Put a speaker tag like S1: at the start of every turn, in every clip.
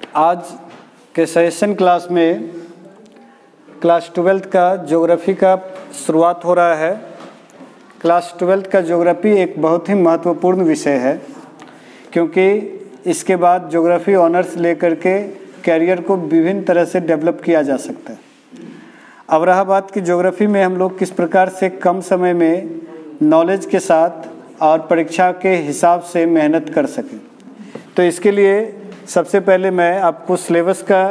S1: आज के session class में क्लास 12th का ज्योग्राफी का शुरुआत हो रहा है। क्लास 12th का ज्योग्राफी एक बहुत ही महत्वपूर्ण विषय है, क्योंकि इसके बाद ज्योग्राफी ऑनर्स लेकर के कैरियर को विभिन्न तरह से डेवलप किया जा सकता है। अब रहा बात कि ज्योग्राफी में हम लोग किस प्रकार से कम समय में नॉलेज के साथ और परीक्षा के हिसाब से मेहनत कर सकें। तो इसके लिए सबसे पहले मैं आपको सिलेबस का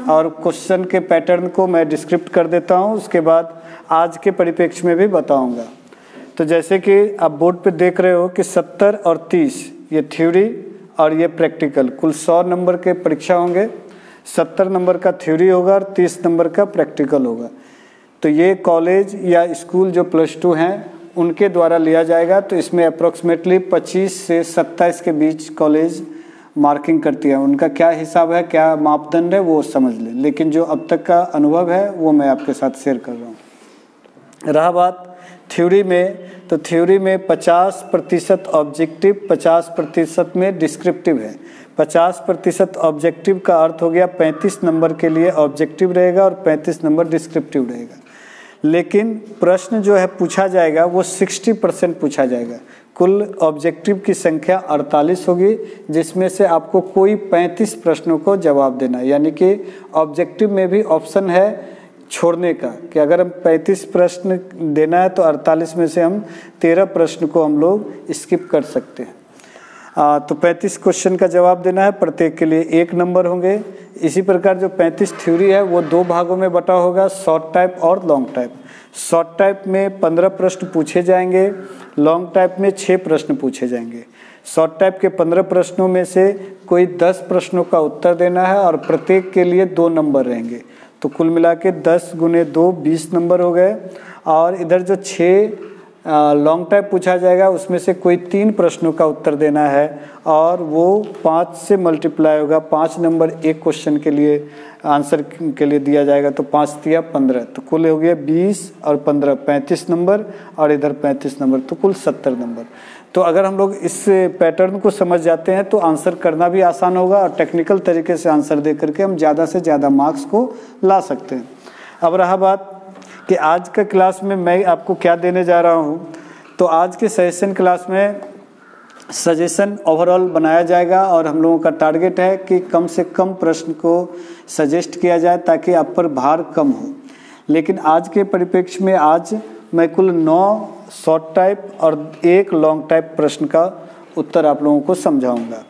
S1: और क्वेश्चन के पैटर्न को मैं डिस्क्रिप्ट कर देता हूं, उसके बाद आज के परिप्रेक्ष्य में भी बताऊंगा। तो जैसे कि आप बोर्ड पे देख रहे हो कि 70 और 30 ये थ्योरी और ये प्रैक्टिकल, कुल 100 नंबर के परीक्षा होंगे। 70 नंबर का थ्योरी होगा और 30 नंबर का प्रैक्टिकल होगा। तो ये कॉलेज या स्कूल जो +2 हैं उनके द्वारा लिया जाएगा। तो इसमें अप्रोक्सीमेटली 25 से 27 के बीच कॉलेज मार्किंग करती है। उनका क्या हिसाब है, क्या मापदंड है, वो समझ लें, लेकिन जो अब तक का अनुभव है वो मैं आपके साथ शेयर कर रहा हूँ। रहा बात थ्योरी में, तो थ्योरी में 50% ऑब्जेक्टिव, 50% में डिस्क्रिप्टिव है। 50% ऑब्जेक्टिव का अर्थ हो गया 35 नंबर के लिए ऑब्जेक्टिव रहेगा और 35 नंबर डिस्क्रिप्टिव रहेगा। लेकिन प्रश्न जो है पूछा जाएगा वो 60% पूछा जाएगा। कुल ऑब्जेक्टिव की संख्या 48 होगी, जिसमें से आपको कोई 35 प्रश्नों को जवाब देना है। यानी कि ऑब्जेक्टिव में भी ऑप्शन है छोड़ने का, कि अगर हम 35 प्रश्न देना है तो 48 में से हम 13 प्रश्न को हम लोग स्किप कर सकते हैं। तो 35 क्वेश्चन का जवाब देना है, प्रत्येक के लिए 1 नंबर होंगे। इसी प्रकार जो 35 थ्योरी है वो 2 भागों में बटा होगा, शॉर्ट टाइप और लॉन्ग टाइप। शॉर्ट टाइप में 15 प्रश्न पूछे जाएंगे, लॉन्ग टाइप में 6 प्रश्न पूछे जाएंगे। शॉर्ट टाइप के 15 प्रश्नों में से कोई 10 प्रश्नों का उत्तर देना है और प्रत्येक के लिए 2 नंबर रहेंगे। तो कुल मिला के 10 गुने 2 20 नंबर हो गए। और इधर जो 6 लॉन्ग टाइप पूछा जाएगा उसमें से कोई 3 प्रश्नों का उत्तर देना है और वो 5 से मल्टीप्लाई होगा। 5 नंबर एक क्वेश्चन के लिए आंसर के लिए दिया जाएगा, तो 5 दिया 15, तो कुल हो गया 20 और 15 35 नंबर, और इधर 35 नंबर, तो कुल 70 नंबर। तो अगर हम लोग इस पैटर्न को समझ जाते हैं तो आंसर करना भी आसान होगा और टेक्निकल तरीके से आंसर दे करके हम ज़्यादा से ज़्यादा मार्क्स को ला सकते हैं। अब रहा बात कि आज का क्लास में मैं आपको क्या देने जा रहा हूँ। तो आज के सेशन क्लास में सजेशन ओवरऑल बनाया जाएगा और हम लोगों का टारगेट है कि कम से कम प्रश्न को सजेस्ट किया जाए ताकि आप पर भार कम हो। लेकिन आज के परिप्रेक्ष्य में आज मैं कुल 9 शॉर्ट टाइप और 1 लॉन्ग टाइप प्रश्न का उत्तर आप लोगों को समझाऊंगा।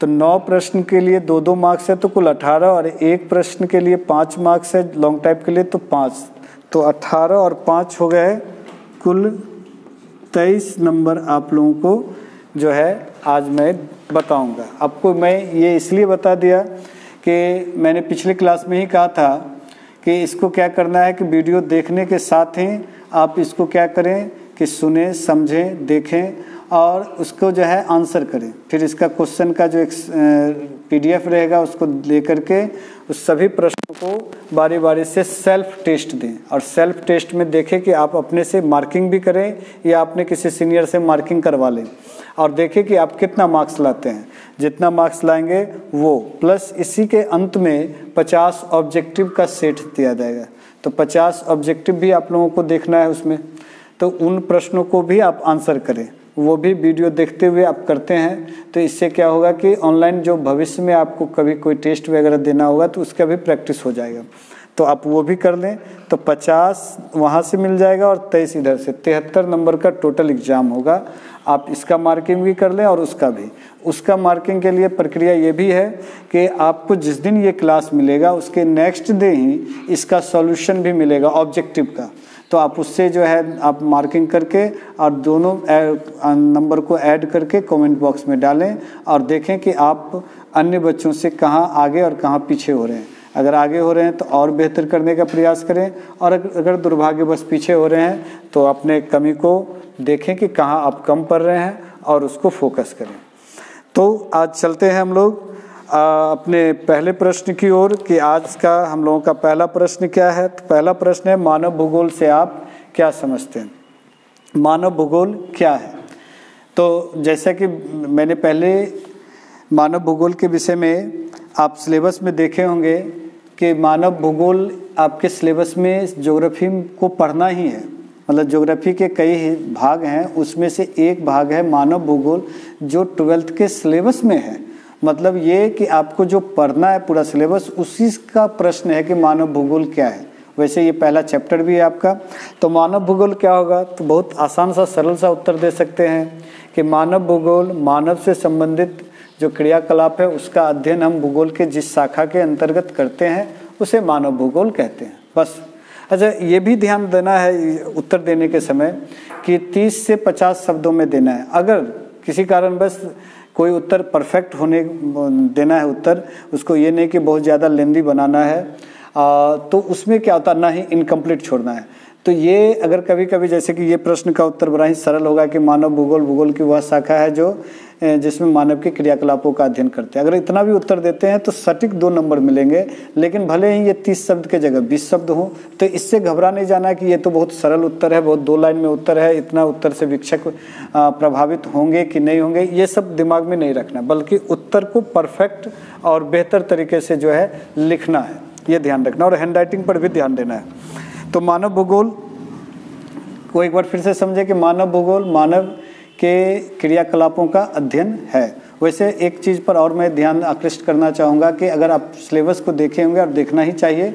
S1: तो 9 प्रश्न के लिए 2-2 मार्क्स है, तो कुल 18, और 1 प्रश्न के लिए 5 मार्क्स है लॉन्ग टाइप के लिए, तो 5, तो 18 और 5 हो गए, कुल 23 नंबर आप लोगों को जो है आज मैं बताऊंगा। आपको मैं ये इसलिए बता दिया कि मैंने पिछले क्लास में ही कहा था कि इसको क्या करना है कि वीडियो देखने के साथ ही आप इसको क्या करें कि सुने, समझें, देखें और उसको जो है आंसर करें। फिर इसका क्वेश्चन का जो एक PDF रहेगा उसको लेकर के उस सभी प्रश्नों को बारी बारी से सेल्फ टेस्ट दें और सेल्फ टेस्ट में देखें कि आप अपने से मार्किंग भी करें या आपने किसी सीनियर से मार्किंग करवा लें और देखें कि आप कितना मार्क्स लाते हैं। जितना मार्क्स लाएंगे वो प्लस इसी के अंत में 50 ऑब्जेक्टिव का सेट दिया जाएगा। तो 50 ऑब्जेक्टिव भी आप लोगों को देखना है उसमें, तो उन प्रश्नों को भी आप आंसर करें, वो भी वीडियो देखते हुए आप करते हैं। तो इससे क्या होगा कि ऑनलाइन जो भविष्य में आपको कभी कोई टेस्ट वगैरह देना होगा तो उसका भी प्रैक्टिस हो जाएगा। तो आप वो भी कर लें, तो 50 वहाँ से मिल जाएगा और 23 इधर से, 73 नंबर का टोटल एग्ज़ाम होगा। आप इसका मार्किंग भी कर लें और उसका भी। उसका मार्किंग के लिए प्रक्रिया ये भी है कि आपको जिस दिन ये क्लास मिलेगा उसके नेक्स्ट डे ही इसका सॉल्यूशन भी मिलेगा ऑब्जेक्टिव का। तो आप उससे जो है आप मार्किंग करके और दोनों नंबर को ऐड करके कमेंट बॉक्स में डालें और देखें कि आप अन्य बच्चों से कहाँ आगे और कहाँ पीछे हो रहे हैं। अगर आगे हो रहे हैं तो और बेहतर करने का प्रयास करें, और अगर दुर्भाग्यवश पीछे हो रहे हैं तो अपने कमी को देखें कि कहाँ आप कम पढ़ रहे हैं और उसको फोकस करें। तो आज चलते हैं हम लोग अपने पहले प्रश्न की ओर कि आज का हम लोगों का पहला प्रश्न क्या है। तो पहला प्रश्न है, मानव भूगोल से आप क्या समझते हैं? मानव भूगोल क्या है? तो जैसा कि मैंने पहले मानव भूगोल के विषय में आप सिलेबस में देखे होंगे कि मानव भूगोल आपके सिलेबस में ज्योग्राफी को पढ़ना ही है। मतलब ज्योग्राफी के कई भाग हैं, उसमें से एक भाग है मानव भूगोल जो 12th के सिलेबस में है। मतलब ये कि आपको जो पढ़ना है पूरा सिलेबस, उसी का प्रश्न है कि मानव भूगोल क्या है। वैसे ये पहला चैप्टर भी है आपका। तो मानव भूगोल क्या होगा, तो बहुत आसान सा सरल सा उत्तर दे सकते हैं कि मानव भूगोल मानव से संबंधित जो क्रियाकलाप है उसका अध्ययन हम भूगोल के जिस शाखा के अंतर्गत करते हैं उसे मानव भूगोल कहते हैं। बस। अच्छा, ये भी ध्यान देना है उत्तर देने के समय कि 30 से 50 शब्दों में देना है। अगर किसी कारणवश कोई उत्तर परफेक्ट होने देना है उत्तर, उसको ये नहीं कि बहुत ज़्यादा लेंदी बनाना है, तो उसमें क्या होता है, ना ही इनकम्प्लीट छोड़ना है। तो ये अगर कभी कभी जैसे कि ये प्रश्न का उत्तर बड़ा ही सरल होगा कि मानव भूगोल भूगोल की वह शाखा है जो जिसमें मानव के क्रियाकलापों का अध्ययन करते हैं। अगर इतना भी उत्तर देते हैं तो सटीक 2 नंबर मिलेंगे। लेकिन भले ही ये 30 शब्द के जगह 20 शब्द हों, तो इससे घबरा नहीं जाना कि ये तो बहुत सरल उत्तर है, बहुत 2 लाइन में उत्तर है, इतना उत्तर से शिक्षक प्रभावित होंगे कि नहीं होंगे, ये सब दिमाग में नहीं रखना, बल्कि उत्तर को परफेक्ट और बेहतर तरीके से जो है लिखना है, ये ध्यान रखना। और हैंड राइटिंग पर भी ध्यान देना है। तो मानव भूगोल को एक बार फिर से समझे कि मानव भूगोल मानव के क्रियाकलापों का अध्ययन है। वैसे एक चीज़ पर और मैं ध्यान आकृष्ट करना चाहूँगा कि अगर आप सिलेबस को देखे होंगे, और देखना ही चाहिए,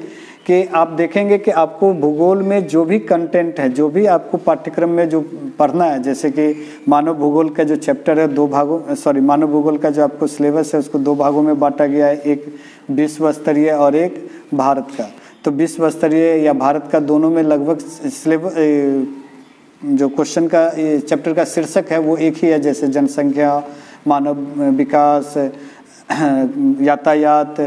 S1: कि आप देखेंगे कि आपको भूगोल में जो भी कंटेंट है, जो भी आपको पाठ्यक्रम में जो पढ़ना है, जैसे कि मानव भूगोल का जो चैप्टर है 2 भागों मानव भूगोल का जो आपको सिलेबस है उसको 2 भागों में बांटा गया है, एक विश्व स्तरीय और एक भारत का। तो विश्व स्तरीय या भारत का दोनों में लगभग सिलेबस जो क्वेश्चन का चैप्टर का शीर्षक है वो एक ही है, जैसे जनसंख्या, मानव विकास, यातायात,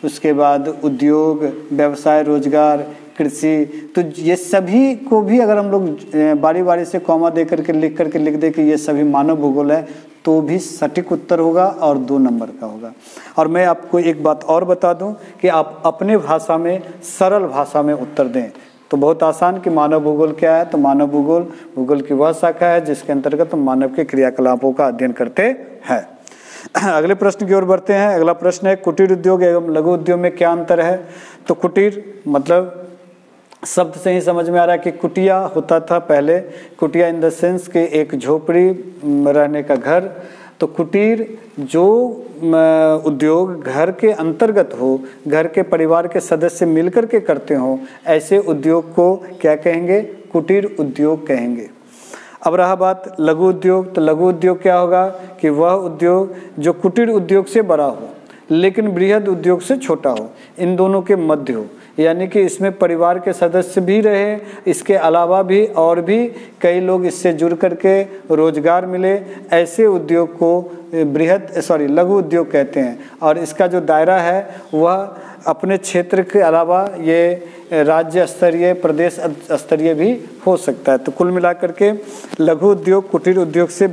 S1: उसके बाद उद्योग, व्यवसाय, रोजगार, कृषि। तो ये सभी को भी अगर हम लोग बारी बारी से कॉमा दे करके लिख दे कि ये सभी मानव भूगोल है, तो भी सटीक उत्तर होगा और 2 नंबर का होगा। और मैं आपको एक बात और बता दूं कि आप अपने भाषा में, सरल भाषा में उत्तर दें। तो बहुत आसान कि मानव भूगोल क्या है, तो मानव भूगोल भूगोल की वह शाखा है जिसके अंतर्गत हम मानव के क्रियाकलापों का अध्ययन करते हैं। अगले प्रश्न की ओर बढ़ते हैं। अगला प्रश्न है कुटीर उद्योग एवं लघु उद्योग में क्या अंतर है। तो कुटीर मतलब शब्द से ही समझ में आ रहा है कि कुटिया होता था पहले। कुटिया इन द सेंस के एक झोपड़ी रहने का घर। तो कुटीर जो उद्योग घर के अंतर्गत हो, घर के परिवार के सदस्य मिलकर के करते हो, ऐसे उद्योग को क्या कहेंगे, कुटीर उद्योग कहेंगे। अब रहा बात लघु उद्योग। तो लघु उद्योग क्या होगा कि वह उद्योग जो कुटीर उद्योग से बड़ा हो लेकिन बृहद उद्योग से छोटा हो, इन दोनों के मध्य हो, यानी कि इसमें परिवार के सदस्य भी रहे, इसके अलावा भी और भी कई लोग इससे जुड़ करके रोजगार मिले, ऐसे उद्योग को लघु उद्योग कहते हैं। और इसका जो दायरा है वह अपने क्षेत्र के अलावा ये राज्य स्तरीय, प्रदेश स्तरीय भी हो सकता है। तो कुल मिलाकर के लघु उद्योग कुटीर उद्योग से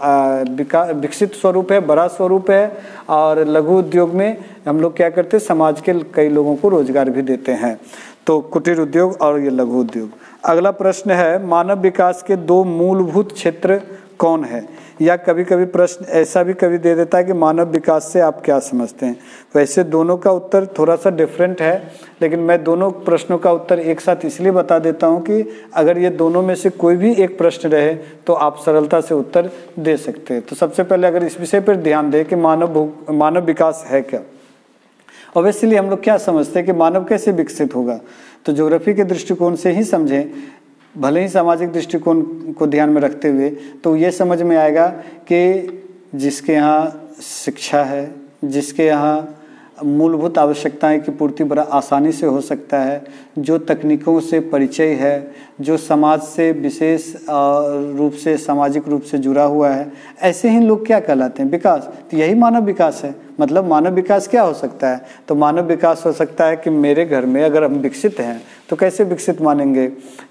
S1: विकसित स्वरूप है, बड़ा स्वरूप है। और लघु उद्योग में हम लोग क्या करते हैं, समाज के कई लोगों को रोजगार भी देते हैं। तो कुटीर उद्योग और ये लघु उद्योग। अगला प्रश्न है मानव विकास के 2 मूलभूत क्षेत्र कौन है। या कभी कभी प्रश्न ऐसा भी कभी दे देता है कि मानव विकास से आप क्या समझते हैं। वैसे दोनों का उत्तर थोड़ा सा डिफरेंट है, लेकिन मैं दोनों प्रश्नों का उत्तर एक साथ इसलिए बता देता हूं कि अगर ये दोनों में से कोई भी एक प्रश्न रहे तो आप सरलता से उत्तर दे सकते हैं। तो सबसे पहले अगर इस विषय पर ध्यान दें कि मानव विकास है क्या। ऑब्वियसली हम लोग क्या समझते हैं कि मानव कैसे विकसित होगा, तो ज्योग्राफी के दृष्टिकोण से ही समझें, भले ही सामाजिक दृष्टिकोण को ध्यान में रखते हुए, तो ये समझ में आएगा कि जिसके यहाँ शिक्षा है, जिसके यहाँ मूलभूत आवश्यकताएं की पूर्ति बड़ा आसानी से हो सकता है, जो तकनीकों से परिचय है, जो समाज से विशेष रूप से सामाजिक रूप से जुड़ा हुआ है, ऐसे ही लोग क्या कहलाते हैं, विकास। तो यही मानव विकास है। मतलब मानव विकास क्या हो सकता है, तो मानव विकास हो सकता है कि मेरे घर में अगर हम विकसित हैं तो कैसे विकसित मानेंगे,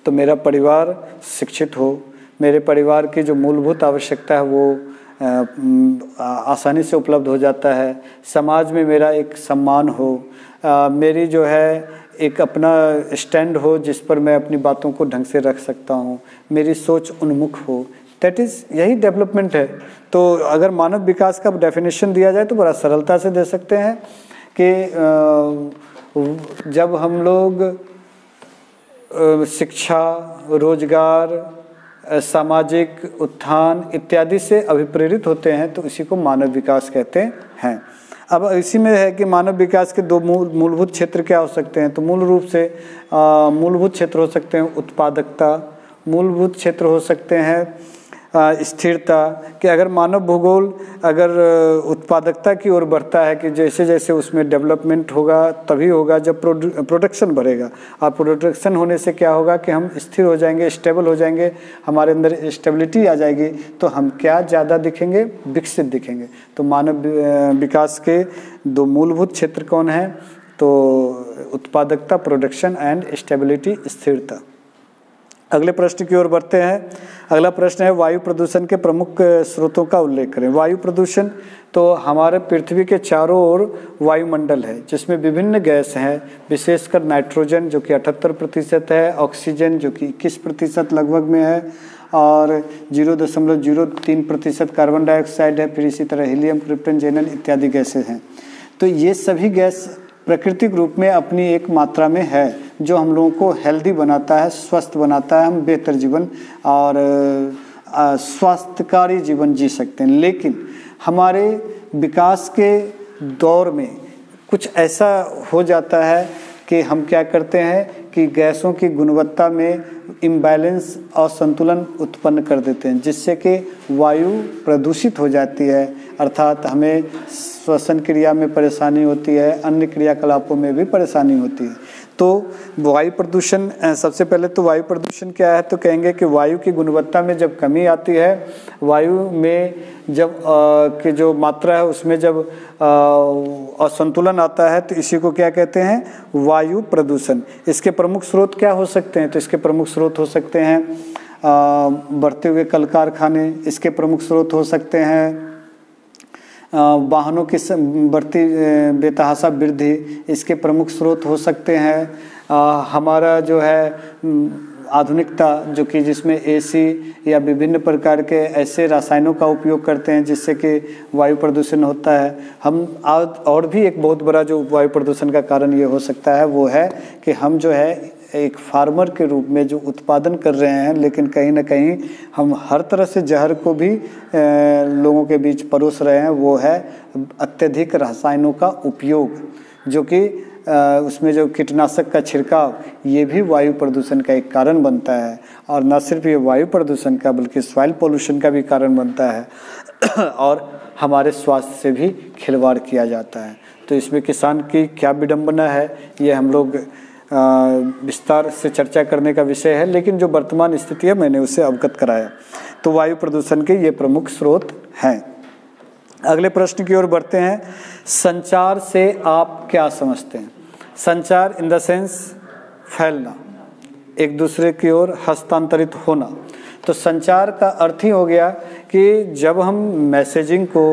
S1: तो मेरा परिवार शिक्षित हो, मेरे परिवार की जो मूलभूत आवश्यकता है वो आसानी से उपलब्ध हो जाता है, समाज में मेरा एक सम्मान हो, मेरी जो है एक अपना स्टैंड हो जिस पर मैं अपनी बातों को ढंग से रख सकता हूँ, मेरी सोच उन्मुख हो, दैट इज़ यही डेवलपमेंट है। तो अगर मानव विकास का डेफिनेशन दिया जाए तो बड़ा सरलता से दे सकते हैं कि जब हम लोग शिक्षा, रोजगार, सामाजिक उत्थान इत्यादि से अभिप्रेरित होते हैं तो इसी को मानव विकास कहते हैं। अब इसी में है कि मानव विकास के दो मूलभूत क्षेत्र क्या हो सकते हैं। तो मूल रूप से मूलभूत क्षेत्र हो सकते हैं उत्पादकता, मूलभूत क्षेत्र हो सकते हैं स्थिरता, कि अगर मानव भूगोल अगर उत्पादकता की ओर बढ़ता है कि जैसे जैसे उसमें डेवलपमेंट होगा तभी होगा जब प्रोडक्शन बढ़ेगा, और प्रोडक्शन होने से क्या होगा कि हम स्थिर हो जाएंगे, स्टेबल हो जाएंगे, हमारे अंदर स्टेबिलिटी आ जाएगी, तो हम क्या ज़्यादा दिखेंगे, विकसित दिखेंगे। तो मानव विकास के दो मूलभूत क्षेत्र कौन हैं, तो उत्पादकता, प्रोडक्शन एंड स्टेबिलिटी, स्थिरता। अगले प्रश्न की ओर बढ़ते हैं। अगला प्रश्न है वायु प्रदूषण के प्रमुख स्रोतों का उल्लेख करें। वायु प्रदूषण तो हमारे पृथ्वी के चारों ओर वायुमंडल है जिसमें विभिन्न गैस हैं, विशेषकर नाइट्रोजन जो कि 78% है, ऑक्सीजन जो कि 21% लगभग में है, और 0.03% कार्बन डाइऑक्साइड है, फिर इसी तरह हीलियम, क्रिप्टन, जेनन इत्यादि गैसें हैं। तो ये सभी गैस प्राकृतिक रूप में अपनी एक मात्रा में है जो हम लोगों को हेल्दी बनाता है, स्वस्थ बनाता है, हम बेहतर जीवन और स्वास्थ्यकारी जीवन जी सकते हैं। लेकिन हमारे विकास के दौर में कुछ ऐसा हो जाता है कि हम क्या करते हैं कि गैसों की गुणवत्ता में इम्बैलेंस और संतुलन उत्पन्न कर देते हैं, जिससे कि वायु प्रदूषित हो जाती है, अर्थात हमें श्वसन क्रिया में परेशानी होती है, अन्य क्रियाकलापों में भी परेशानी होती है। तो वायु प्रदूषण, सबसे पहले तो वायु प्रदूषण क्या है, तो कहेंगे कि वायु की गुणवत्ता में जब कमी आती है, वायु में जब की जो मात्रा है उसमें जब असंतुलन आता है, तो इसी को क्या कहते हैं, वायु प्रदूषण। इसके प्रमुख स्रोत क्या हो सकते हैं, तो इसके प्रमुख स्रोत हो सकते हैं बढ़ते हुए कल कारखाने, इसके प्रमुख स्रोत हो सकते हैं वाहनों की बढ़ती बेतहाशा वृद्धि, इसके प्रमुख स्रोत हो सकते हैं हमारा जो है आधुनिकता, जो कि जिसमें एसी या विभिन्न प्रकार के ऐसे रसायनों का उपयोग करते हैं जिससे कि वायु प्रदूषण होता है। हम और भी एक बहुत बड़ा जो वायु प्रदूषण का कारण ये हो सकता है वो है कि हम जो है एक फार्मर के रूप में जो उत्पादन कर रहे हैं, लेकिन कहीं ना कहीं हम हर तरह से जहर को भी लोगों के बीच परोस रहे हैं, वो है अत्यधिक रसायनों का उपयोग, जो कि उसमें जो कीटनाशक का छिड़काव, ये भी वायु प्रदूषण का एक कारण बनता है। और न सिर्फ ये वायु प्रदूषण का बल्कि सॉइल पोल्यूशन का भी कारण बनता है और हमारे स्वास्थ्य से भी खिलवाड़ किया जाता है। तो इसमें किसान की क्या विडंबना है, ये हम लोग विस्तार से चर्चा करने का विषय है, लेकिन जो वर्तमान स्थिति है मैंने उसे अवगत कराया। तो वायु प्रदूषण के ये प्रमुख स्रोत हैं। अगले प्रश्न की ओर बढ़ते हैं। संचार से आप क्या समझते हैं? संचार इन द सेंस फैलना, एक दूसरे की ओर हस्तांतरित होना। तो संचार का अर्थ ही हो गया कि जब हम मैसेजिंग को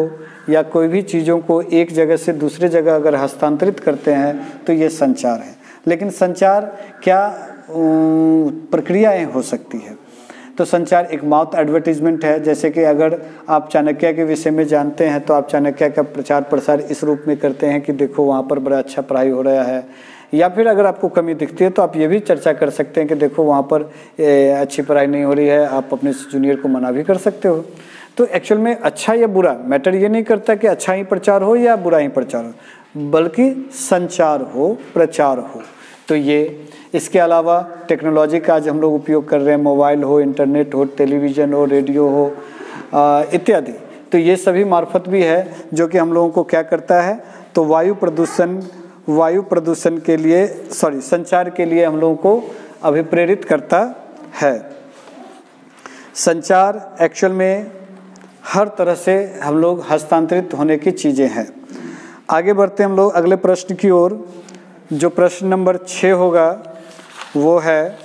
S1: या कोई भी चीज़ों को एक जगह से दूसरे जगह अगर हस्तांतरित करते हैं तो ये संचार है। लेकिन संचार क्या प्रक्रियाएं हो सकती है? तो संचार एक माउथ एडवर्टीजमेंट है। जैसे कि अगर आप चाणक्य के विषय में जानते हैं तो आप चाणक्य का प्रचार प्रसार इस रूप में करते हैं कि देखो वहाँ पर बड़ा अच्छा पढ़ाई हो रहा है, या फिर अगर आपको कमी दिखती है तो आप ये भी चर्चा कर सकते हैं कि देखो वहाँ पर अच्छी पढ़ाई नहीं हो रही है, आप अपने जूनियर को मना भी कर सकते हो। तो एक्चुअल में अच्छा या बुरा मैटर ये नहीं करता कि अच्छा ही प्रचार हो या बुरा ही प्रचार हो, बल्कि संचार हो, प्रचार हो। तो ये इसके अलावा टेक्नोलॉजी का आज हम लोग उपयोग कर रहे हैं, मोबाइल हो, इंटरनेट हो, टेलीविज़न हो, रेडियो हो इत्यादि, तो ये सभी मार्फत भी है जो कि हम लोगों को क्या करता है, तो वायु प्रदूषण के लिए संचार के लिए हम लोगों को अभिप्रेरित करता है। संचार एक्चुअल में हर तरह से हम लोग हस्तांतरित होने की चीज़ें हैं। आगे बढ़ते हम लोग अगले प्रश्न की ओर। जो प्रश्न नंबर 6 होगा वो है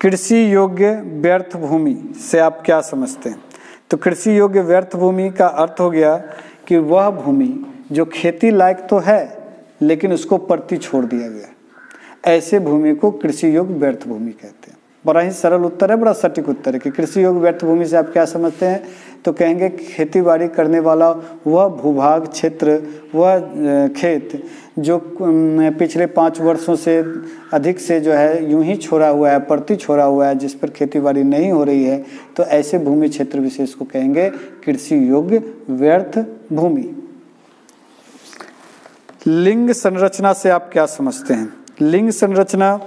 S1: कृषि योग्य व्यर्थ भूमि से आप क्या समझते हैं? तो कृषि योग्य व्यर्थ भूमि का अर्थ हो गया कि वह भूमि जो खेती लायक तो है लेकिन उसको परती छोड़ दिया गया, ऐसे भूमि को कृषि योग्य व्यर्थ भूमि कहते हैं। बड़ा ही सरल उत्तर है, बड़ा सटीक उत्तर है कि कृषि योग्य व्यर्थ भूमि से आप क्या समझते हैं, तो कहेंगे खेती बाड़ी करने वाला वह भूभाग क्षेत्र, वह खेत जो पिछले 5 वर्षों से अधिक से जो है यूं ही छोड़ा हुआ है, परती छोड़ा हुआ है, जिस पर खेती बाड़ी नहीं हो रही है, तो ऐसे भूमि क्षेत्र विशेष को कहेंगे कृषि योग्य व्यर्थ भूमि। लिंग संरचना से आप क्या समझते हैं? लिंग संरचना,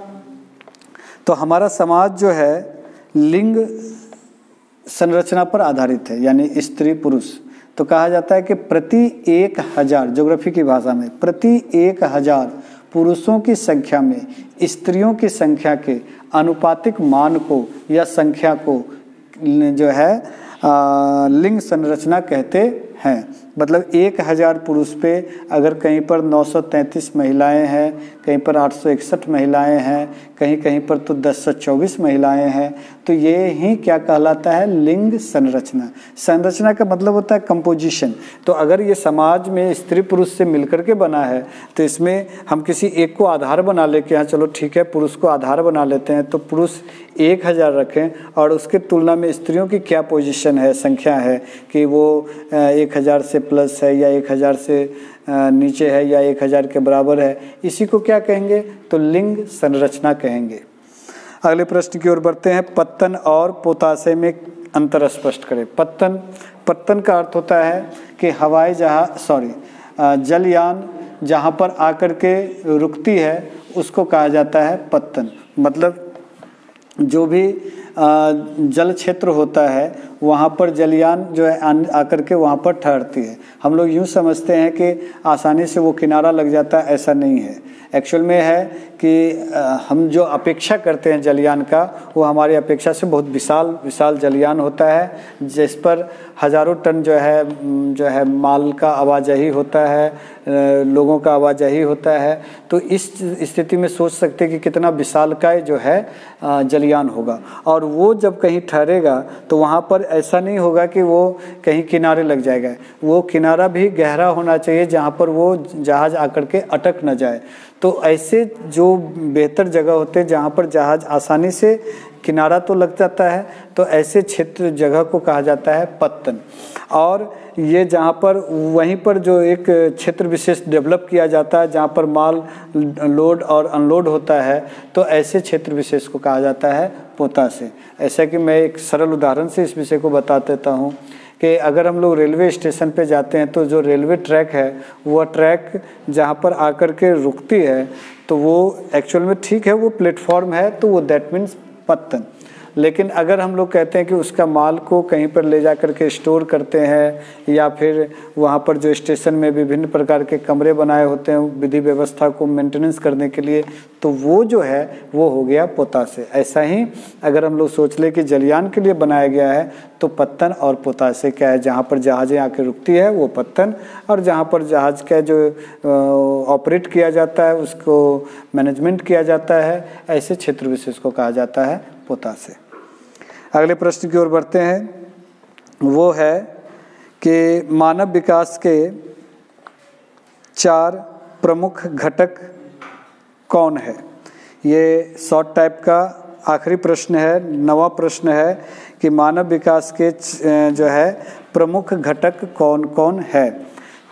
S1: तो हमारा समाज जो है लिंग संरचना पर आधारित है, यानी स्त्री पुरुष। तो कहा जाता है कि प्रति 1000, ज्योग्राफी की भाषा में, प्रति 1000 पुरुषों की संख्या में स्त्रियों की संख्या के आनुपातिक मान को या संख्या को जो है लिंग संरचना कहते हैं। मतलब 1000 पुरुष पे अगर कहीं पर 933 महिलाएं हैं, कहीं पर 861 महिलाएं हैं, कहीं कहीं पर तो 1024 महिलाएं हैं, तो ये ही क्या कहलाता है? लिंग संरचना। संरचना का मतलब होता है कंपोजिशन। तो अगर ये समाज में स्त्री पुरुष से मिलकर के बना है, तो इसमें हम किसी एक को आधार बना ले के, हाँ चलो ठीक है पुरुष को आधार बना लेते हैं, तो पुरुष 1000 रखें और उसके तुलना में स्त्रियों की क्या पोजीशन है, संख्या है कि वो 1000 से प्लस है या 1000 से नीचे है या 1000 के बराबर है, इसी को क्या कहेंगे? तो लिंग संरचना कहेंगे। अगले प्रश्न की ओर बढ़ते हैं। पत्तन और पोताशय में अंतर स्पष्ट करें। पत्तन का अर्थ होता है कि हवाई जहाज जलयान जहाँ पर आकर के रुकती है उसको कहा जाता है पत्तन। मतलब जो भी जल क्षेत्र होता है वहाँ पर जलयान जो है आकर के वहाँ पर ठहरती है। हम लोग यूँ समझते हैं कि आसानी से वो किनारा लग जाता है, ऐसा नहीं है। एक्चुअल में है कि हम जो अपेक्षा करते हैं जलयान का, वो हमारी अपेक्षा से बहुत विशाल जलयान होता है, जिस पर हज़ारों टन जो है माल का आवाजाही होता है, लोगों का आवाजाही होता है। तो इस स्थिति में सोच सकते हैं कि कितना विशालकाय जो है जलयान होगा। और वो जब कहीं ठहरेगा तो वहाँ पर ऐसा नहीं होगा कि वो कहीं किनारे लग जाएगा, वो किनारा भी गहरा होना चाहिए जहाँ पर वो जहाज़ आकर के अटक न जाए। तो ऐसे जो बेहतर जगह होते हैं जहाँ पर जहाज़ आसानी से किनारा तो लग जाता है, तो ऐसे क्षेत्र जगह को कहा जाता है पत्तन। और ये जहाँ पर वहीं पर जो एक क्षेत्र विशेष डेवलप किया जाता है जहाँ पर माल लोड और अनलोड होता है, तो ऐसे क्षेत्र विशेष को कहा जाता है पोताशय। ऐसा कि मैं एक सरल उदाहरण से इस विषय को बता देता हूँ कि अगर हम लोग रेलवे स्टेशन पे जाते हैं तो जो रेलवे ट्रैक है वह ट्रैक जहाँ पर आकर के रुकती है, तो वो एक्चुअल में ठीक है वो प्लेटफॉर्म है, तो वो दैट मीन्स पत्तन। लेकिन अगर हम लोग कहते हैं कि उसका माल को कहीं पर ले जा कर के स्टोर करते हैं, या फिर वहाँ पर जो स्टेशन में विभिन्न प्रकार के कमरे बनाए होते हैं विधि व्यवस्था को मेंटेनेंस करने के लिए, तो वो जो है वो हो गया पोताशय। ऐसा ही अगर हम लोग सोच ले कि जलयान के लिए बनाया गया है, तो पत्तन और पोताशय क्या है? जहाँ पर जहाज़ें आके रुकती है वो पत्तन, और जहाँ पर जहाज़ का जो ऑपरेट किया जाता है, उसको मैनेजमेंट किया जाता है, ऐसे क्षेत्र विशेष को कहा जाता है पोताशय। अगले प्रश्न की ओर बढ़ते हैं। वो है कि मानव विकास के 4 प्रमुख घटक कौन है? ये शॉर्ट टाइप का आखिरी प्रश्न है, 9वां प्रश्न है कि मानव विकास के जो है प्रमुख घटक कौन कौन है।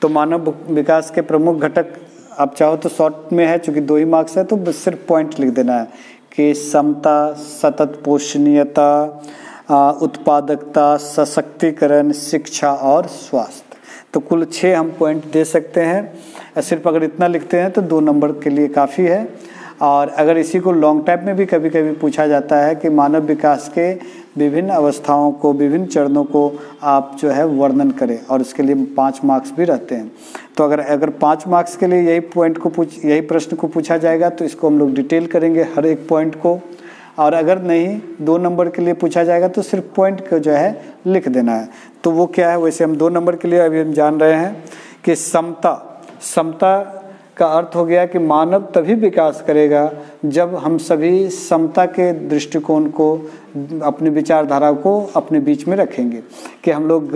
S1: तो मानव विकास के प्रमुख घटक आप चाहो तो शॉर्ट में है, चूँकि 2 ही मार्क्स है तो बस सिर्फ पॉइंट लिख देना है कि समता, सतत पोषणीयता, उत्पादकता, सशक्तिकरण, शिक्षा और स्वास्थ्य। तो कुल 6 हम पॉइंट दे सकते हैं। सिर्फ अगर इतना लिखते हैं तो 2 नंबर के लिए काफ़ी है। और अगर इसी को लॉन्ग टाइप में भी कभी कभी पूछा जाता है कि मानव विकास के विभिन्न अवस्थाओं को, विभिन्न चरणों को आप जो है वर्णन करें, और इसके लिए 5 मार्क्स भी रहते हैं। तो अगर 5 मार्क्स के लिए यही प्रश्न को पूछा जाएगा तो इसको हम लोग डिटेल करेंगे हर एक पॉइंट को। और अगर नहीं 2 नंबर के लिए पूछा जाएगा तो सिर्फ पॉइंट को जो है लिख देना है। तो वो क्या है? वैसे हम 2 नंबर के लिए अभी हम जान रहे हैं कि समता का अर्थ हो गया कि मानव तभी विकास करेगा जब हम सभी समता के दृष्टिकोण को अपनी विचारधारा को अपने बीच में रखेंगे कि हम लोग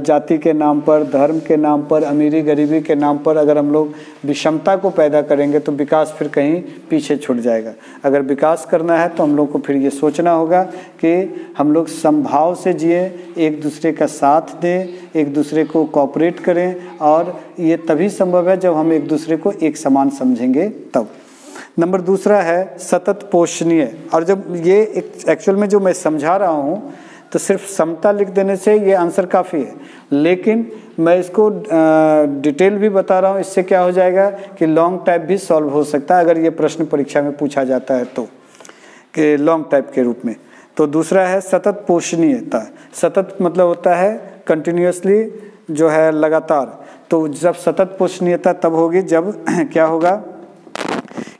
S1: जाति के नाम पर, धर्म के नाम पर, अमीरी गरीबी के नाम पर अगर हम लोग विषमता को पैदा करेंगे तो विकास फिर कहीं पीछे छूट जाएगा। अगर विकास करना है तो हम लोग को फिर ये सोचना होगा कि हम लोग समभाव से जिए, एक दूसरे का साथ दें, एक दूसरे को कोऑपरेट करें, और ये तभी संभव है जब हम एक दूसरे को एक समान समझेंगे तब। नंबर दूसरा है सतत पोषणीय। और जब ये एक्चुअल में जो मैं समझा रहा हूँ तो सिर्फ समता लिख देने से ये आंसर काफ़ी है, लेकिन मैं इसको डिटेल भी बता रहा हूँ। इससे क्या हो जाएगा कि लॉन्ग टाइप भी सॉल्व हो सकता है अगर ये प्रश्न परीक्षा में पूछा जाता है तो, कि लॉन्ग टाइप के रूप में। तो दूसरा है सतत पोषणीयता। सतत मतलब होता है कंटिन्यूसली, जो है लगातार। तो जब सतत पोषणीयता तब होगी जब क्या होगा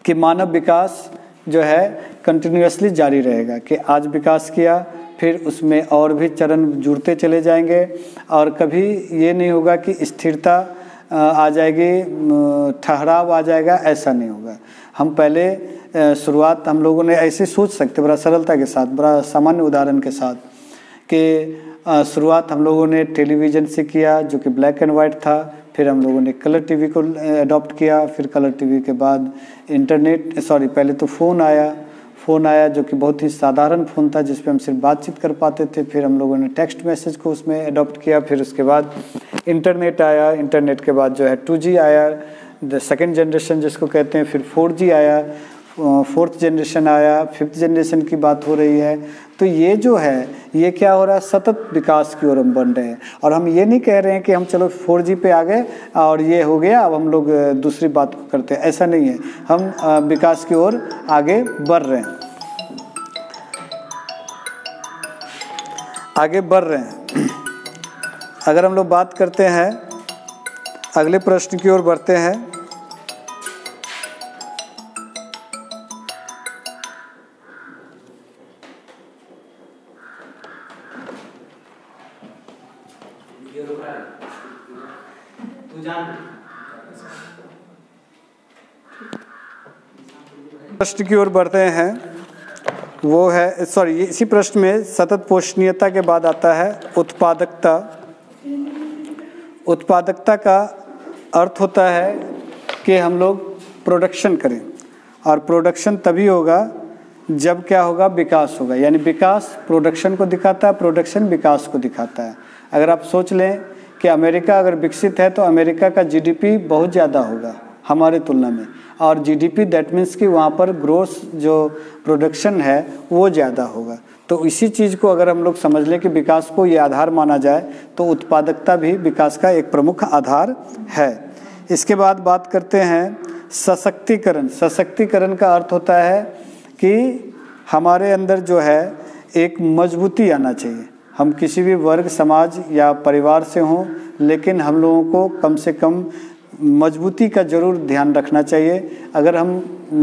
S1: कि मानव विकास जो है कंटिन्यूसली जारी रहेगा, कि आज विकास किया फिर उसमें और भी चरण जुड़ते चले जाएंगे, और कभी ये नहीं होगा कि स्थिरता आ जाएगी, ठहराव आ जाएगा, ऐसा नहीं होगा। हम पहले शुरुआत हम लोगों ने ऐसे सोच सकते, बड़ा सरलता के साथ, बड़ा सामान्य उदाहरण के साथ, कि शुरुआत हम लोगों ने टेलीविज़न से किया जो कि ब्लैक एंड वाइट था, फिर हम लोगों ने कलर टीवी को अडॉप्ट किया, फिर कलर टीवी के बाद पहले तो फ़ोन आया जो कि बहुत ही साधारण फ़ोन था जिस पे हम सिर्फ बातचीत कर पाते थे। फिर हम लोगों ने टेक्स्ट मैसेज को उसमें अडॉप्ट किया, फिर उसके बाद इंटरनेट आया, इंटरनेट के बाद जो है 2G आया, द सेकेंड जनरेशन जिसको कहते हैं, फिर 4G आया, फोर्थ जनरेशन आया, फिफ्थ जनरेशन की बात हो रही है। तो ये जो है ये क्या हो रहा है, सतत विकास की ओर हम बढ़ रहे हैं। और हम ये नहीं कह रहे हैं कि हम चलो 4G पे आ गए और ये हो गया, अब हम लोग दूसरी बात को करते हैं, ऐसा नहीं है। हम विकास की ओर आगे बढ़ रहे हैं, अगर हम लोग बात करते हैं, अगले प्रश्न की ओर बढ़ते हैं। प्रश्न की ओर बढ़ते हैं, वो है इसी प्रश्न में सतत पोषणीयता के बाद आता है उत्पादकता। उत्पादकता का अर्थ होता है कि हम लोग प्रोडक्शन करें, और प्रोडक्शन तभी होगा जब क्या होगा, विकास होगा। यानी विकास प्रोडक्शन को दिखाता है, प्रोडक्शन विकास को दिखाता है। अगर आप सोच लें कि अमेरिका अगर विकसित है तो अमेरिका का जीडीपी बहुत ज़्यादा होगा हमारे तुलना में, और जीडीपी दैट मीन्स कि वहाँ पर ग्रोथ जो प्रोडक्शन है वो ज़्यादा होगा। तो इसी चीज़ को अगर हम लोग समझ लें कि विकास को ये आधार माना जाए तो उत्पादकता भी विकास का एक प्रमुख आधार है। इसके बाद बात करते हैं सशक्तिकरण। सशक्तिकरण का अर्थ होता है कि हमारे अंदर जो है एक मजबूती आना चाहिए। हम किसी भी वर्ग, समाज या परिवार से हों, लेकिन हम लोगों को कम से कम मजबूती का जरूर ध्यान रखना चाहिए। अगर हम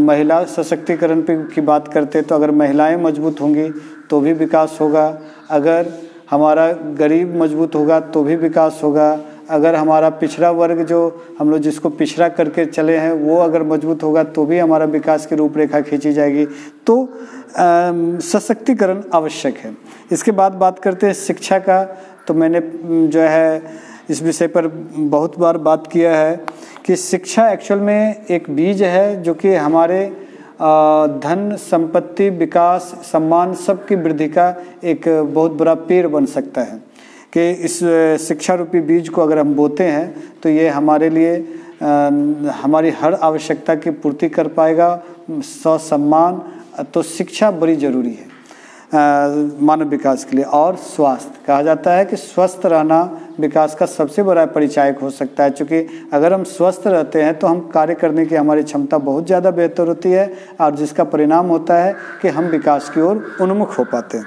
S1: महिला सशक्तिकरण की बात करते तो अगर महिलाएं मजबूत होंगी तो भी विकास होगा, अगर हमारा गरीब मजबूत होगा तो भी विकास होगा, अगर हमारा पिछड़ा वर्ग जो हम लोग जिसको पिछड़ा करके चले हैं वो अगर मजबूत होगा तो भी हमारा विकास की रूपरेखा खींची जाएगी। तो सशक्तिकरण आवश्यक है। इसके बाद बात करते हैं शिक्षा का। तो मैंने जो है इस विषय पर बहुत बार बात किया है कि शिक्षा एक्चुअल में एक बीज है जो कि हमारे धन, संपत्ति, विकास, सम्मान सबकी वृद्धि का एक बहुत बड़ा पेड़ बन सकता है। कि इस शिक्षा रूपी बीज को अगर हम बोते हैं तो ये हमारे लिए हमारी हर आवश्यकता की पूर्ति कर पाएगा। सम्मान, तो शिक्षा बड़ी ज़रूरी है मानव विकास के लिए। और स्वास्थ्य, कहा जाता है कि स्वस्थ रहना विकास का सबसे बड़ा परिचायक हो सकता है, क्योंकि अगर हम स्वस्थ रहते हैं तो हम कार्य करने की हमारी क्षमता बहुत ज़्यादा बेहतर होती है, और जिसका परिणाम होता है कि हम विकास की ओर उन्मुख हो पाते हैं।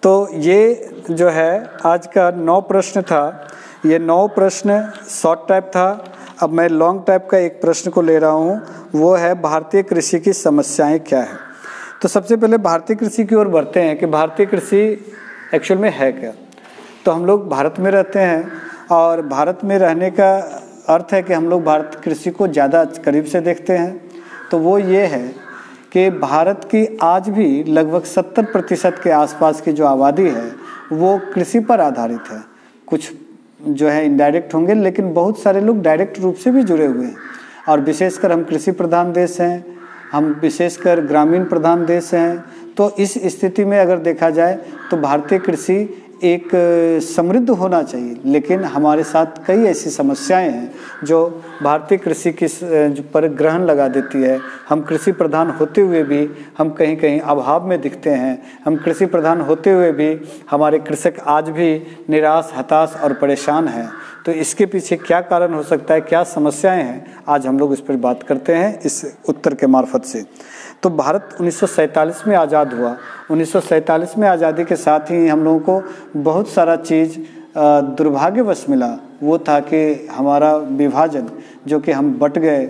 S1: तो ये जो है आज का 9 प्रश्न था। ये 9 प्रश्न शॉर्ट टाइप था। अब मैं लॉन्ग टाइप का एक प्रश्न को ले रहा हूँ, वो है भारतीय कृषि की समस्याएं क्या है। तो सबसे पहले भारतीय कृषि की ओर बढ़ते हैं कि भारतीय कृषि एक्चुअल में है क्या। तो हम लोग भारत में रहते हैं, और भारत में रहने का अर्थ है कि हम लोग भारत कृषि को ज़्यादा करीब से देखते हैं। तो वो ये है कि भारत की आज भी लगभग 70% के आसपास की जो आबादी है वो कृषि पर आधारित है। कुछ जो है इनडायरेक्ट होंगे, लेकिन बहुत सारे लोग डायरेक्ट रूप से भी जुड़े हुए हैं। और विशेषकर हम कृषि प्रधान देश हैं, हम विशेषकर ग्रामीण प्रधान देश हैं। तो इस स्थिति में अगर देखा जाए तो भारतीय कृषि एक समृद्ध होना चाहिए, लेकिन हमारे साथ कई ऐसी समस्याएं हैं जो भारतीय कृषि की पर ग्रहण लगा देती है। हम कृषि प्रधान होते हुए भी हम कहीं कहीं अभाव में दिखते हैं। हम कृषि प्रधान होते हुए भी हमारे कृषक आज भी निराश, हताश और परेशान हैं। तो इसके पीछे क्या कारण हो सकता है, क्या समस्याएं हैं, आज हम लोग इस पर बात करते हैं इस उत्तर के मार्फत से। तो भारत 1947 में आज़ाद हुआ। 1947 में आज़ादी के साथ ही हम लोगों को बहुत सारा चीज़ दुर्भाग्यवश मिला। वो था कि हमारा विभाजन, जो कि हम बट गए,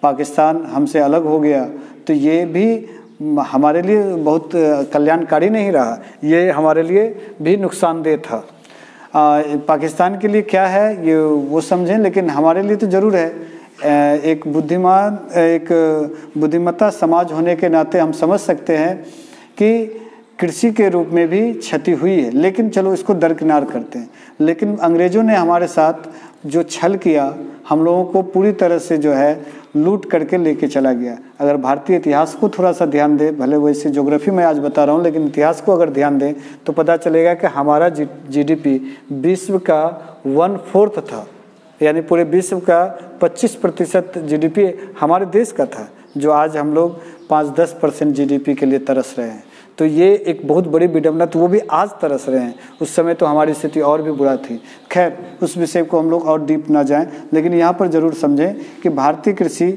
S1: पाकिस्तान हमसे अलग हो गया। तो ये भी हमारे लिए बहुत कल्याणकारी नहीं रहा, ये हमारे लिए भी नुकसानदेह था। पाकिस्तान के लिए क्या है ये वो समझें, लेकिन हमारे लिए तो ज़रूर है। एक बुद्धिमत्ता समाज होने के नाते हम समझ सकते हैं कि कृषि के रूप में भी क्षति हुई है, लेकिन चलो इसको दरकिनार करते हैं। लेकिन अंग्रेज़ों ने हमारे साथ जो छल किया, हम लोगों को पूरी तरह से जो है लूट करके लेके चला गया। अगर भारतीय इतिहास को थोड़ा सा ध्यान दें, भले वैसे ज्योग्राफी में आज बता रहा हूँ, लेकिन इतिहास को अगर ध्यान दें तो पता चलेगा कि हमारा जीडीपी विश्व का 1/4 था, यानी पूरे विश्व का 25% जीडीपी हमारे देश का था, जो आज हम लोग 5-10% जीडीपी के लिए तरस रहे हैं। तो ये एक बहुत बड़ी विडंबना, तो वो भी आज तरस रहे हैं। उस समय तो हमारी स्थिति और भी बुरा थी। खैर, उस विषय को हम लोग और डीप ना जाएं, लेकिन यहाँ पर ज़रूर समझें कि भारतीय कृषि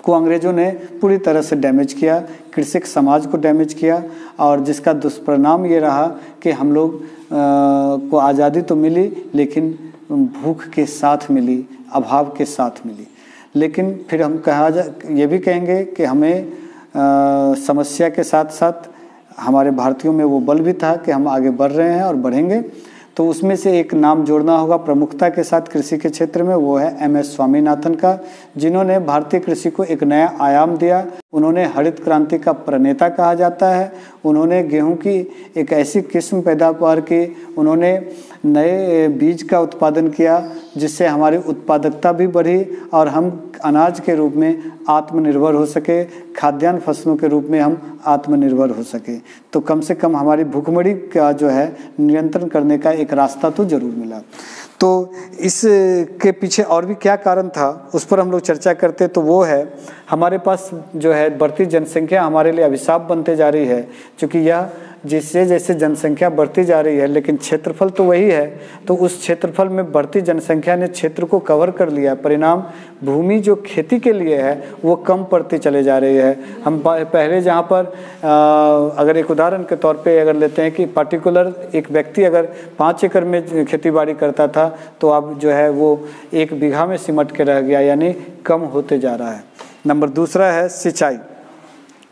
S1: को अंग्रेज़ों ने पूरी तरह से डैमेज किया, कृषक समाज को डैमेज किया, और जिसका दुष्परिणाम ये रहा कि हम लोग को आज़ादी तो मिली, लेकिन भूख के साथ मिली, अभाव के साथ मिली। लेकिन फिर हम ये भी कहेंगे कि हमें समस्या के साथ साथ हमारे भारतीयों में वो बल भी था कि हम आगे बढ़ रहे हैं और बढ़ेंगे। तो उसमें से एक नाम जोड़ना होगा प्रमुखता के साथ कृषि के क्षेत्र में, वो है MS स्वामीनाथन का, जिन्होंने भारतीय कृषि को एक नया आयाम दिया। उन्होंने हरित क्रांति का प्रणेता कहा जाता है। उन्होंने गेहूं की एक ऐसी किस्म पैदावार की, उन्होंने नए बीज का उत्पादन किया जिससे हमारी उत्पादकता भी बढ़ी और हम अनाज के रूप में आत्मनिर्भर हो सके, खाद्यान्न फसलों के रूप में हम आत्मनिर्भर हो सके। तो कम से कम हमारी भूखमरी का जो है नियंत्रण करने का एक रास्ता तो जरूर मिला। तो इसके पीछे और भी क्या कारण था, उस पर हम लोग चर्चा करते तो वो है हमारे पास जो है बढ़ती जनसंख्या हमारे लिए अभिशाप बनते जा रही है, क्योंकि यह जैसे जैसे जनसंख्या बढ़ती जा रही है, लेकिन क्षेत्रफल तो वही है। तो उस क्षेत्रफल में बढ़ती जनसंख्या ने क्षेत्र को कवर कर लिया, परिणाम भूमि जो खेती के लिए है वो कम पड़ती चले जा रही है। हम पहले जहाँ पर अगर एक उदाहरण के तौर पे अगर लेते हैं कि पर्टिकुलर एक व्यक्ति अगर 5 एकड़ में खेती बाड़ी करता था, तो अब जो है वो 1 बीघा में सिमट के रह गया, यानी कम होते जा रहा है। नंबर दूसरा है सिंचाई।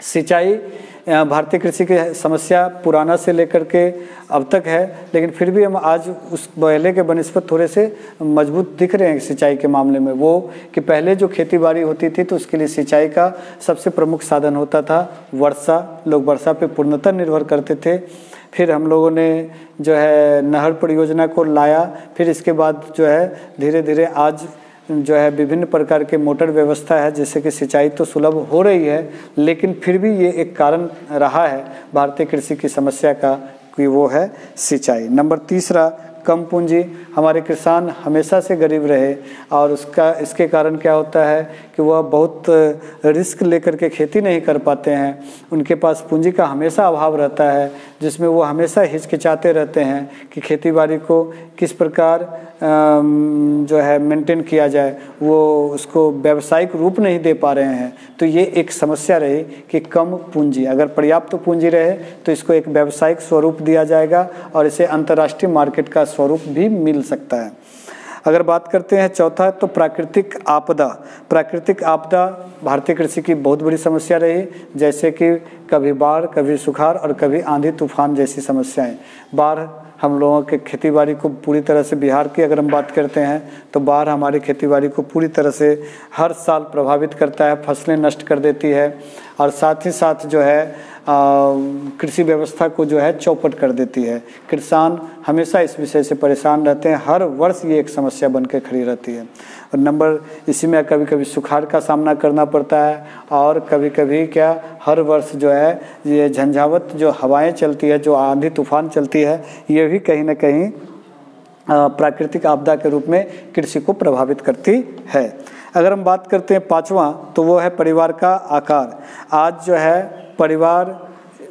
S1: सिंचाई भारतीय कृषि की समस्या पुराना से लेकर के अब तक है, लेकिन फिर भी हम आज उस पहले के बनस्पत थोड़े से मजबूत दिख रहे हैं सिंचाई के मामले में। वो कि पहले जो खेती बाड़ी होती थी तो उसके लिए सिंचाई का सबसे प्रमुख साधन होता था वर्षा। लोग वर्षा पे पूर्णतः निर्भर करते थे। फिर हम लोगों ने जो है नहर परियोजना को लाया, फिर इसके बाद जो है धीरे धीरे आज जो है विभिन्न प्रकार के मोटर व्यवस्था है, जिससे कि सिंचाई तो सुलभ हो रही है, लेकिन फिर भी ये एक कारण रहा है भारतीय कृषि की समस्या का कि वो है सिंचाई। नंबर तीसरा कम पूंजी। हमारे किसान हमेशा से गरीब रहे और इसके कारण क्या होता है कि वह बहुत रिस्क लेकर के खेती नहीं कर पाते हैं। उनके पास पूंजी का हमेशा अभाव रहता है, जिसमें वो हमेशा हिचकिचाते रहते हैं कि खेती बाड़ी को किस प्रकार जो है मेंटेन किया जाए, वो उसको व्यावसायिक रूप नहीं दे पा रहे हैं। तो ये एक समस्या रही कि कम पूंजी। अगर पर्याप्त पूंजी रहे तो इसको एक व्यावसायिक स्वरूप दिया जाएगा और इसे अंतर्राष्ट्रीय मार्केट का स्वरूप भी मिल सकता है। अगर बात करते हैं चौथा, तो प्राकृतिक आपदा। प्राकृतिक आपदा भारतीय कृषि की बहुत बड़ी समस्या रही, जैसे कि कभी बाढ़, कभी सुखाड़ और कभी आंधी तूफान जैसी समस्याएं। बाढ़ हम लोगों के खेतीबाड़ी को पूरी तरह से, बिहार की अगर हम बात करते हैं तो बाढ़ हमारी खेतीबाड़ी को पूरी तरह से हर साल प्रभावित करता है, फसलें नष्ट कर देती है और साथ ही साथ जो है कृषि व्यवस्था को जो है चौपट कर देती है। किसान हमेशा इस विषय से परेशान रहते हैं, हर वर्ष ये एक समस्या बन के खड़ी रहती है। और नंबर इसी में कभी कभी सुखाड़ का सामना करना पड़ता है और कभी कभी क्या हर वर्ष जो है ये झंझावत जो हवाएं चलती है, जो आंधी तूफान चलती है, ये भी कहीं ना कहीं प्राकृतिक आपदा के रूप में कृषि को प्रभावित करती है। अगर हम बात करते हैं पांचवा, तो वो है परिवार का आकार। आज जो है परिवार,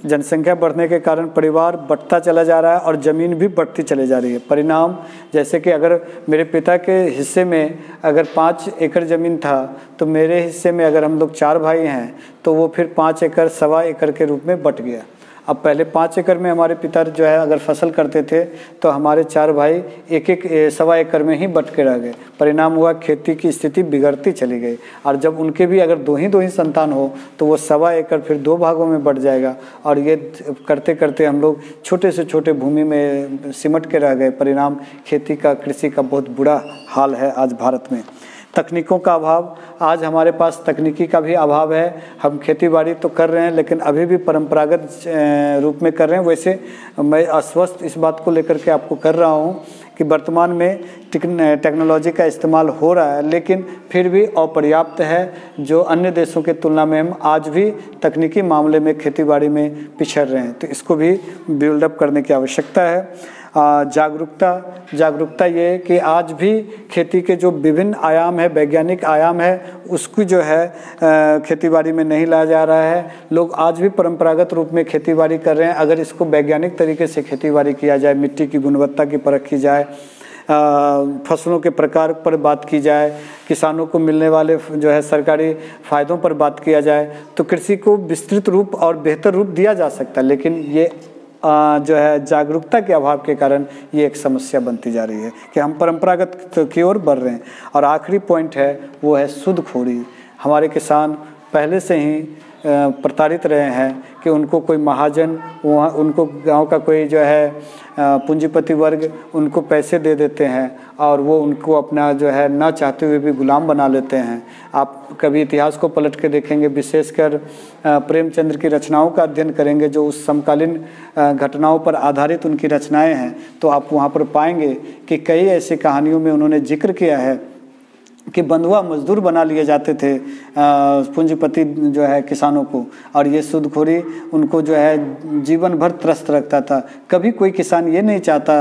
S1: जनसंख्या बढ़ने के कारण परिवार बढ़ता चला जा रहा है और ज़मीन भी बढ़ती चली जा रही है। परिणाम जैसे कि अगर मेरे पिता के हिस्से में अगर 5 एकड़ ज़मीन था तो मेरे हिस्से में अगर हम लोग 4 भाई हैं तो वो फिर 5 एकड़, सवा एकड़ के रूप में बट गया। अब पहले 5 एकड़ में हमारे पिता जो है अगर फसल करते थे तो हमारे 4 भाई एक सवा एकड़ में ही बट के रह गए। परिणाम हुआ खेती की स्थिति बिगड़ती चली गई और जब उनके भी अगर दो ही संतान हो तो वो सवा एकड़ फिर 2 भागों में बट जाएगा और ये करते करते हम लोग छोटे से छोटे भूमि में सिमट के रह गए। परिणाम खेती का, कृषि का बहुत बुरा हाल है आज भारत में। तकनीकों का अभाव, आज हमारे पास तकनीकी का भी अभाव है। हम खेती-बाड़ी तो कर रहे हैं लेकिन अभी भी परंपरागत रूप में कर रहे हैं। वैसे मैं आश्वस्त इस बात को लेकर के आपको कर रहा हूं कि वर्तमान में टेक्नोलॉजी का इस्तेमाल हो रहा है लेकिन फिर भी अपर्याप्त है। जो अन्य देशों के तुलना में हम आज भी तकनीकी मामले में खेती-बाड़ी में पिछड़ रहे हैं, तो इसको भी बिल्डअप करने की आवश्यकता है। जागरूकता ये कि आज भी खेती के जो विभिन्न आयाम है, वैज्ञानिक आयाम है, उसको जो है खेतीबाड़ी में नहीं लाया जा रहा है। लोग आज भी परंपरागत रूप में खेतीबाड़ी कर रहे हैं। अगर इसको वैज्ञानिक तरीके से खेतीबाड़ी किया जाए, मिट्टी की गुणवत्ता की परख की जाए, फसलों के प्रकार पर बात की जाए, किसानों को मिलने वाले जो है सरकारी फ़ायदों पर बात किया जाए, तो कृषि को विस्तृत रूप और बेहतर रूप दिया जा सकता है। लेकिन ये जो है जागरूकता के अभाव के कारण ये एक समस्या बनती जा रही है कि हम परंपरागत की ओर बढ़ रहे हैं। और आखिरी पॉइंट है वो है सूदखोरी। हमारे किसान पहले से ही प्रताड़ित रहे हैं कि उनको कोई महाजन, वहाँ उनको गांव का कोई जो है पूंजीपति वर्ग उनको पैसे दे देते हैं और वो उनको अपना जो है ना चाहते हुए भी गुलाम बना लेते हैं। आप कभी इतिहास को पलट के देखेंगे, विशेषकर प्रेमचंद्र की रचनाओं का अध्ययन करेंगे जो उस समकालीन घटनाओं पर आधारित उनकी रचनाएं हैं, तो आप वहाँ पर पाएंगे कि कई ऐसी कहानियों में उन्होंने जिक्र किया है कि बंधुआ मजदूर बना लिए जाते थे पूंजीपति जो है किसानों को, और ये सूदखोरी उनको जो है जीवन भर त्रस्त रखता था। कभी कोई किसान ये नहीं चाहता,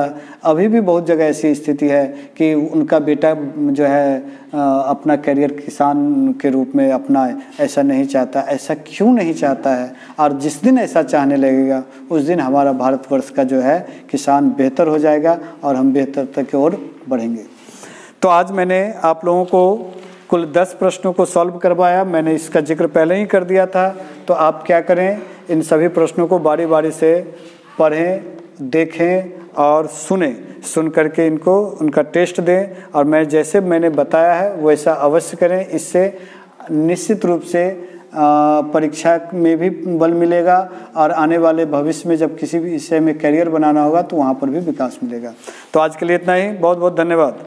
S1: अभी भी बहुत जगह ऐसी स्थिति है कि उनका बेटा जो है अपना करियर किसान के रूप में अपनाए, ऐसा नहीं चाहता। ऐसा क्यों नहीं चाहता है? और जिस दिन ऐसा चाहने लगेगा उस दिन हमारा भारतवर्ष का जो है किसान बेहतर हो जाएगा और हम बेहतर तक की ओर बढ़ेंगे। तो आज मैंने आप लोगों को कुल 10 प्रश्नों को सॉल्व करवाया। मैंने इसका जिक्र पहले ही कर दिया था, तो आप क्या करें, इन सभी प्रश्नों को बारी बारी से पढ़ें, देखें और सुन करके इनको उनका टेस्ट दें और मैं जैसे मैंने बताया है वैसा अवश्य करें। इससे निश्चित रूप से परीक्षा में भी बल मिलेगा और आने वाले भविष्य में जब किसी भी विषय में करियर बनाना होगा तो वहाँ पर भी विकास मिलेगा। तो आज के लिए इतना ही। बहुत बहुत धन्यवाद।